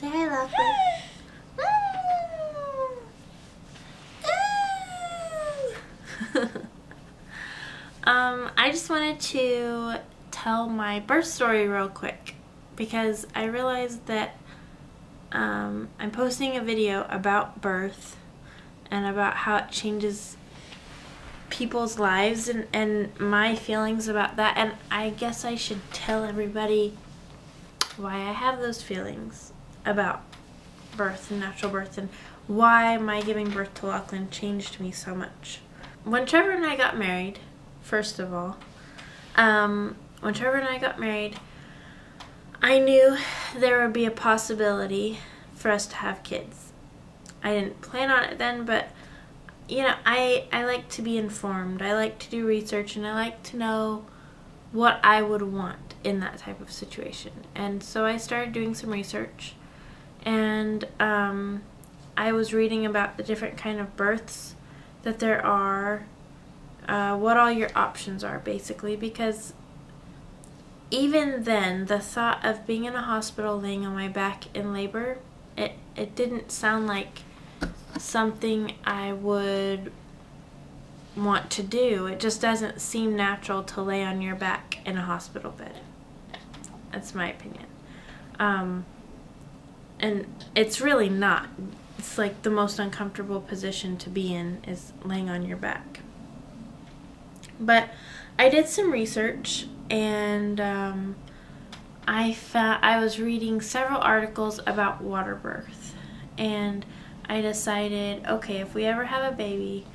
Say hi, Lachlan. I just wanted to tell my birth story real quick because I realized that I'm posting a video about birth and about how it changes people's lives and my feelings about that, and I guess I should tell everybody why I have those feelings about birth and natural birth and why my giving birth to Lachlan changed me so much. When Trevor and I got married, first of all, when Trevor and I got married, I knew there would be a possibility for us to have kids. I didn't plan on it then, but you know, I like to be informed. I like to do research, and I like to know what I would want in that type of situation. And so I started doing some research, and I was reading about the different kind of births that there are, what all your options are basically, because even then the thought of being in a hospital laying on my back in labor, it didn't sound like something I would want to do. It just doesn't seem natural to lay on your back in a hospital bed. That's my opinion. And it's really not. It's like the most uncomfortable position to be in is laying on your back. But I did some research, and I was reading several articles about water birth, and I decided, okay, if we ever have a baby,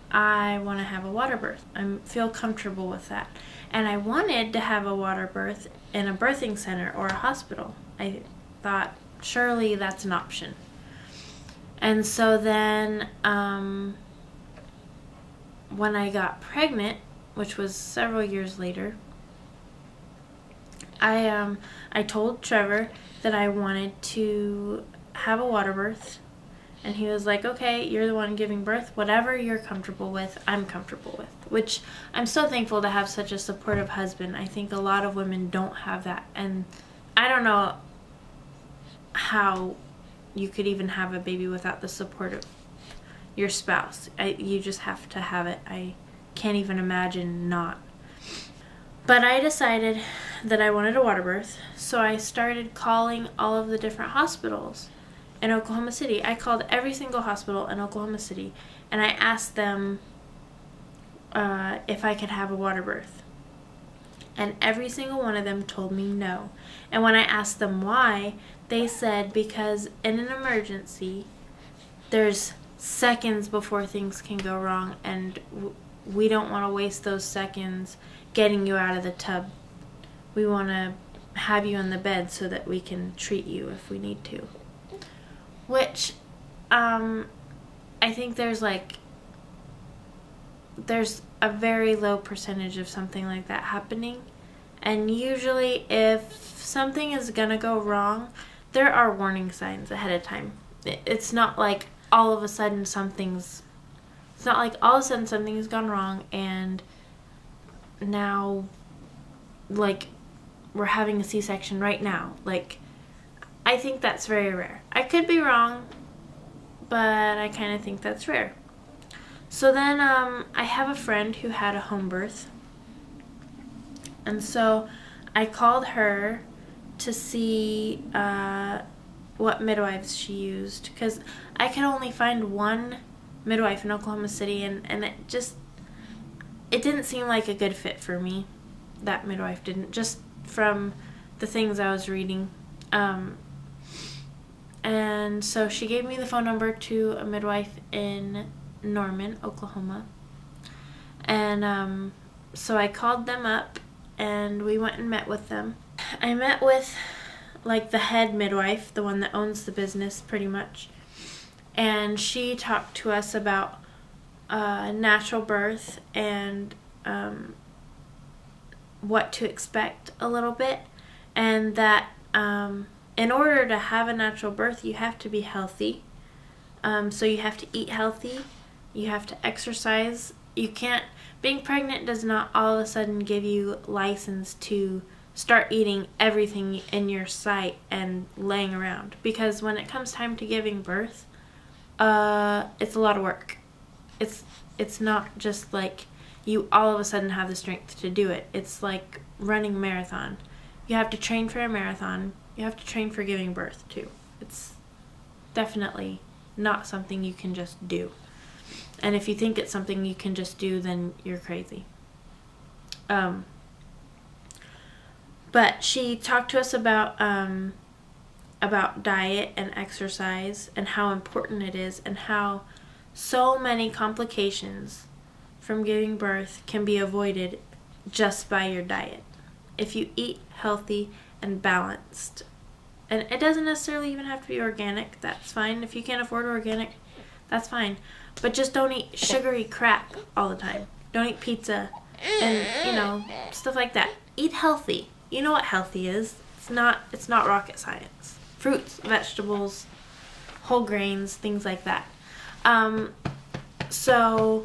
I want to have a water birth. I feel comfortable with that. And I wanted to have a water birth in a birthing center or a hospital. I thought, surely that's an option. And so then when I got pregnant, which was several years later, I told Trevor that I wanted to have a water birth, and he was like, okay, you're the one giving birth, whatever you're comfortable with, I'm comfortable with, which I'm so thankful to have such a supportive husband. I think a lot of women don't have that, and I don't know how you could even have a baby without the support of your spouse. You just have to have it. I can't even imagine not. But I decided that I wanted a water birth, so I started calling all of the different hospitals in Oklahoma City. I called every single hospital in Oklahoma City, and I asked them if I could have a water birth. And every single one of them told me no. And when I asked them why, they said because in an emergency, there's seconds before things can go wrong, and we don't want to waste those seconds getting you out of the tub. We want to have you in the bed so that we can treat you if we need to. Which, I think there's a very low percentage of something like that happening. And usually if something is gonna go wrong, there are warning signs ahead of time. It's not like all of a sudden something's gone wrong and now, like, we're having a C-section right now. Like, I think that's very rare. I could be wrong, but I kind of think that's rare. So then I have a friend who had a home birth, and so I called her to see what midwives she used, because I could only find one midwife in Oklahoma City, and it didn't seem like a good fit for me. That midwife didn't, just from the things I was reading. And so she gave me the phone number to a midwife in Norman, Oklahoma. And so I called them up and we went and met with them. I met with like the head midwife, the one that owns the business pretty much. And she talked to us about natural birth and what to expect a little bit, and that in order to have a natural birth you have to be healthy. So you have to eat healthy, you have to exercise. You can't, being pregnant does not all of a sudden give you license to start eating everything in your sight and laying around. Because when it comes time to giving birth, it's a lot of work. It's not just like you all of a sudden have the strength to do it. It's like running a marathon. You have to train for a marathon. You have to train for giving birth too. It's definitely not something you can just do. And if you think it's something you can just do, then you're crazy. But she talked to us about diet and exercise and how important it is, and how so many complications from giving birth can be avoided just by your diet. If you eat healthy and balanced. And it doesn't necessarily even have to be organic. That's fine. If you can't afford organic, that's fine. But just don't eat sugary crap all the time. Don't eat pizza and, stuff like that. Eat healthy. You know what healthy is. It's not rocket science. Fruits, vegetables, whole grains, things like that. So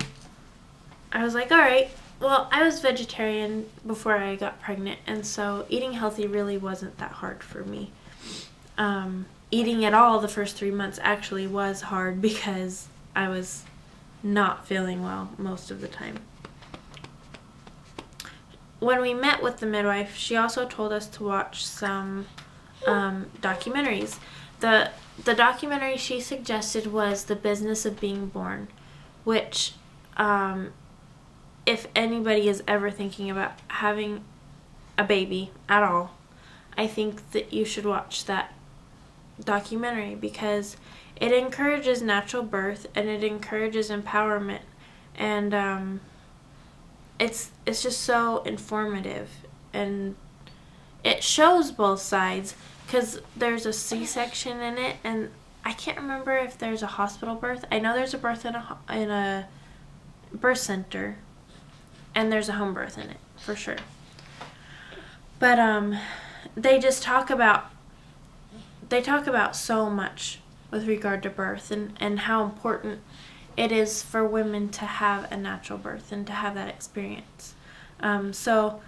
I was like, all right. Well, I was vegetarian before I got pregnant, and so eating healthy really wasn't that hard for me. Eating at all the first 3 months actually was hard because I was not feeling well most of the time. When we met with the midwife, she also told us to watch some documentaries. The documentary she suggested was The Business of Being Born, which if anybody is ever thinking about having a baby at all, I think that you should watch that documentary, because it encourages natural birth and it encourages empowerment, and it's just so informative, and it shows both sides, because there's a C-section in it, and I can't remember if there's a hospital birth. I know there's a birth in a birth center, and there's a home birth in it for sure. But they just talk about so much with regard to birth, and how important it is for women to have a natural birth and to have that experience. So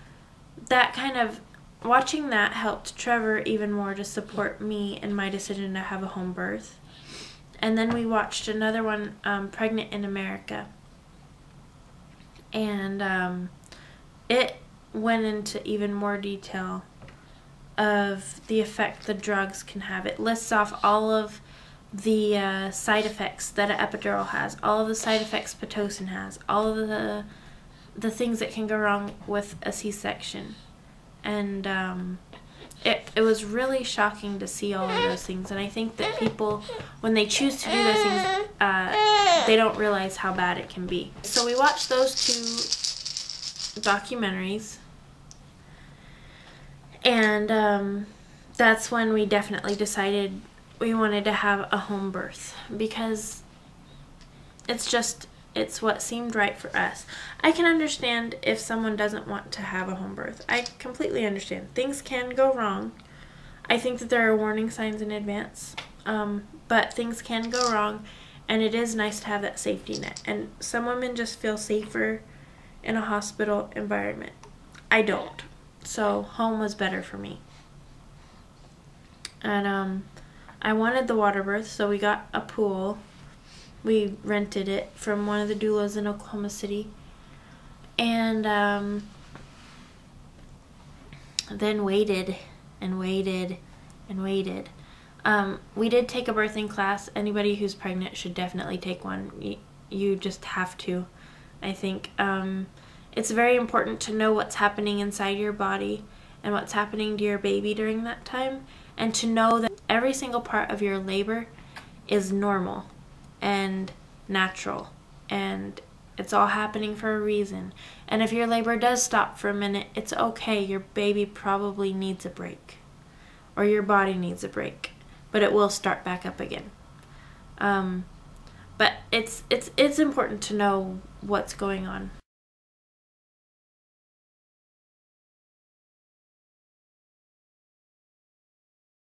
that kind of, watching that helped Trevor even more to support me in my decision to have a home birth. And then we watched another one, Pregnant in America. And it went into even more detail of the effect the drugs can have. It lists off all of the side effects that an epidural has, all of the side effects Pitocin has, all of the things that can go wrong with a C-section. And it was really shocking to see all of those things. And I think that people, when they choose to do those things, they don't realize how bad it can be. So we watched those two documentaries. And that's when we definitely decided we wanted to have a home birth, because it's what seemed right for us. I can understand if someone doesn't want to have a home birth. I completely understand. Things can go wrong. I think that there are warning signs in advance, but things can go wrong, and it is nice to have that safety net. And some women just feel safer in a hospital environment. I don't. So home was better for me. And I wanted the water birth, so we got a pool. We rented it from one of the doulas in Oklahoma City. And then waited and waited and waited. We did take a birthing class. Anybody who's pregnant should definitely take one. You just have to, I think. It's very important to know what's happening inside your body and what's happening to your baby during that time, and to know that every single part of your labor is normal and natural, and it's all happening for a reason. And if your labor does stop for a minute, it's okay. Your baby probably needs a break, or your body needs a break, but it will start back up again. But it's important to know what's going on.